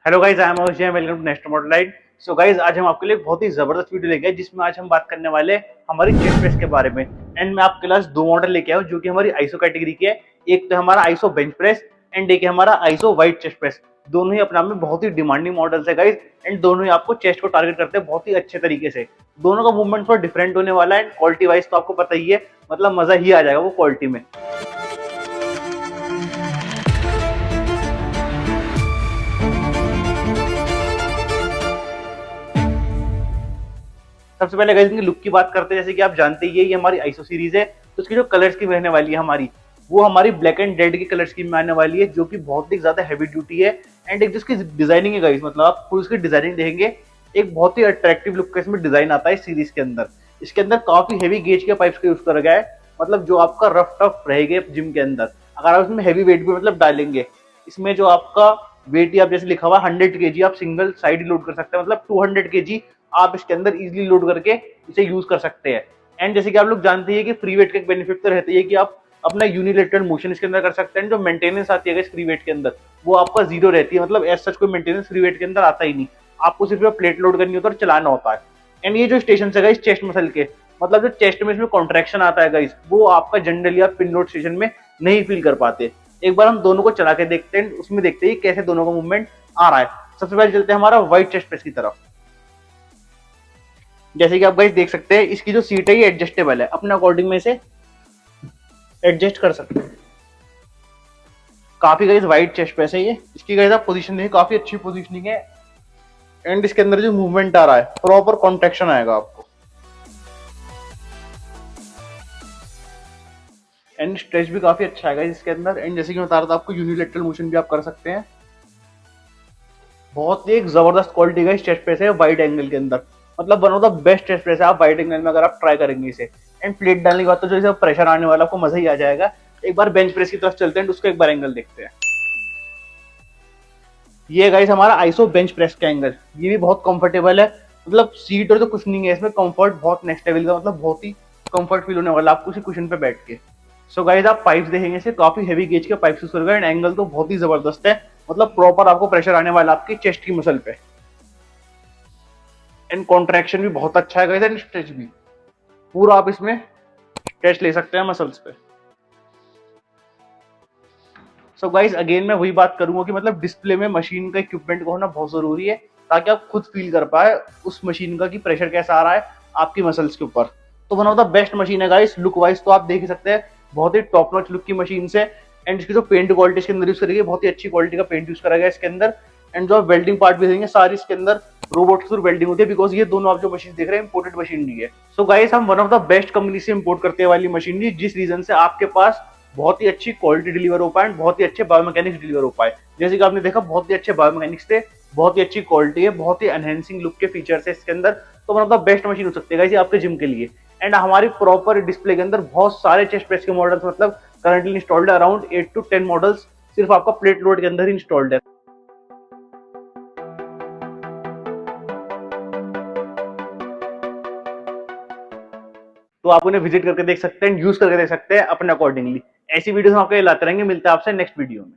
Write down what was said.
Hello guys, I am Abhishek, welcome to next model light. So guys, आज हम आपके लिए बहुत ही जबरदस्त वीडियो लेके आए जिसमें आज हम बात करने वाले हमारी चेस्ट प्रेस के बारे में। एंड मैं आपके पास दो मॉडल लेके आया हूं जो कि हमारी आईसो कैटेगरी की है। एक तो हमारा आईसो बेंच प्रेस एंड एक है हमारा आईसो वाइड चेस्ट प्रेस। दोनों ही अपने आप में बहुत ही डिमांडिंग मॉडल्स है गाइस, एंड दोनों ही आपको चेस्ट को टारगेट करते हैं बहुत ही अच्छे तरीके से। दोनों का मूवमेंट थोड़ा डिफरेंट होने वाला है एंड क्वालिटी वाइज तो आपको पता ही है, मतलब मजा ही आ जाएगा वो क्वालिटी में। सबसे पहले गाइस इनकी लुक की बात करते हैं। जैसे कि आप जानते ही है, ये हमारी आईसो सीरीज है, तो उसकी जो कलर स्कीम रहने वाली है हमारी, वो हमारी ब्लैक एंड रेड की कलर स्कीम में आने वाली है, जो कि बहुत ही ज्यादा हैवी ड्यूटी है। एंड एक जिसकी डिजाइनिंग है गाइस, मतलब आप पूरी उसकी डिजाइनिंग देखेंगे, एक बहुत ही अट्रैक्टिव लुक का इसमें डिजाइन आता है इस सीरीज के अंदर। इसके अंदर काफी हैवी गेज के पाइप्स का यूज करा गया है, मतलब जो आपका रफ टफ रहेगा जिम के अंदर। अगर आप इसमें हैवी वेट भी मतलब डालेंगे, इसमें जो आपका वेट ही आप जैसे लिखा हुआ 100 kg आप सिंगल साइड लोड कर सकते हैं, मतलब 200 kg आप इसके अंदर इजीली लोड करके इसे यूज कर सकते हैं। एंड जैसे कि आप लोग जानते हैं कि फ्री वेट का एक बेनिफिट तो रहता है कि आप अपना यूनिलेटरल मोशन इसके अंदर कर सकते हैं। जो मेंटेनेंस आती है इस फ्री वेट के अंदर, वो आपका जीरो रहती है, मतलब एज सच कोई मेंटेनेंस फ्री वेट के अंदर आता ही नहीं। आपको सिर्फ प्लेट लोड करनी होता है और चलाना होता है। एंड ये जो स्टेशन है गाइस चेस्ट मसल के, मतलब जो चेस्ट में इसमें कॉन्ट्रैक्शन आता है गाइस, वो आपका जनरली आप पिन लोड स्टेशन में नहीं फील कर पाते। एक बार हम दोनों को चला के देखते हैं, उसमें देखते हैं कैसे दोनों का मूवमेंट आ रहा है। सबसे पहले चलते हैं हमारा वाइड चेस्ट प्रेस की तरफ। जैसे कि आप गाइस देख सकते हैं, इसकी जो सीट है ये एडजस्टेबल है, अपने अकॉर्डिंग में इसे एडजस्ट कर सकते हैं। काफी गाइस वाइड चेस्ट प्रेस है ये। इसकी गाइस आप पोजीशन देखिए, काफी अच्छी पोजीशनिंग है। एंड इसके अंदर जो मूवमेंट आ रहा है, प्रॉपर कॉन्ट्रैक्शन आएगा आपको। एंड स्ट्रेच भी काफी अच्छा आएगा इसके अंदर। एंड जैसे कि मैं बता रहा था आपको, यूनिलेटरल मोशन भी आप कर सकते हैं। बहुत ही एक जबरदस्त क्वालिटी का चेस्ट प्रेस है वाइड एंगल के अंदर, मतलब one of the best chest press है आप वाइड एंगल में अगर आप ट्राई करेंगे इसे। एंड प्लेट डालने के बाद तो जो इसे प्रेशर आने वाला आपको मजा ही आ जाएगा। एक बार बेंच प्रेस की तरफ चलते हैं, उसका एक बार एंगल देखते हैं। ये गाइस हमारा आईसो बेंच प्रेस का एंगल, ये भी बहुत कंफर्टेबल है। मतलब सीट और जो कुशनिंग है इसमें कंफर्ट बहुत नेक्स्ट लेवल का, मतलब बहुत ही कंफर्ट फील होने वाला आपको उसी कुशन पे बैठ के। सो गाइस आप पाइप्स देखेंगे इसे, काफी हेवी गेज के पाइप्स यूज करेगा। एंड एंगल तो बहुत ही जबरदस्त है, मतलब प्रॉपर आपको प्रेशर आने वाला आपकी चेस्ट की मसल पे। एंड कॉन्ट्रैक्शन भी बहुत अच्छा है गाइस, एंड स्ट्रेच भी पूरा आप इसमें स्ट्रेच ले सकते हैं मसल्स पे। सो गाइस अगेन मैं वही बात करूंगा कि मतलब डिस्प्ले में मशीन का इक्विपमेंट का होना बहुत जरूरी है, ताकि आप खुद फील कर पाए उस मशीन का कि प्रेशर कैसा आ रहा है आपकी मसल्स के ऊपर। तो one of the best machine है गाइस। लुक वाइज तो आप देख ही सकते हैं, बहुत ही टॉप नॉच लुक की मशीन से। एंड इसकी जो पेंट क्वालिटी इसके अंदर यूज करेगी, बहुत ही अच्छी क्वालिटी का पेंट यूज करा गया इसके अंदर। एंड जो आप वेल्डिंग पार्ट भी देखेंगे, सारी इसके अंदर रोबोट के थ्रू वेल्डिंग होती है, बिकॉज ये दोनों आप जो मशीन देख रहे हैं इंपोर्टेड मशीनरी है। सो गाइस हम one of the best company से इंपोर्ट करते वाली मशीनरी, जिस रीजन से आपके पास बहुत ही अच्छी क्वालिटी डिलीवर हो पाए, बहुत ही अच्छे बायोमैकेनिक्स डिलीवर हो पाए। जैसे कि आपने देखा, बहुत ही अच्छे बायोमैकेनिक्स थे, बहुत ही अच्छी क्वालिटी है, बहुत ही एनहेंसिंग लुक के फीचर्स है इसके अंदर। तो one of the best machine हो सकती है गाइस आपके जिम के लिए। एंड हमारी प्रॉपर डिस्प्ले के अंदर बहुत सारे चेस्ट प्रेस के मॉडल्स, मतलब करंटली इंस्टॉल्ड है अराउंड 8 to 10 मॉडल्स, सिर्फ आपका प्लेट लोड के अंदर ही इंस्टॉल्ड है। तो आप उन्हें विजिट करके देख सकते हैं, यूज करके देख सकते हैं अपने अकॉर्डिंगली। ऐसी वीडियोस हम आपके लिए लाते रहेंगे। मिलते हैं आपसे नेक्स्ट वीडियो में।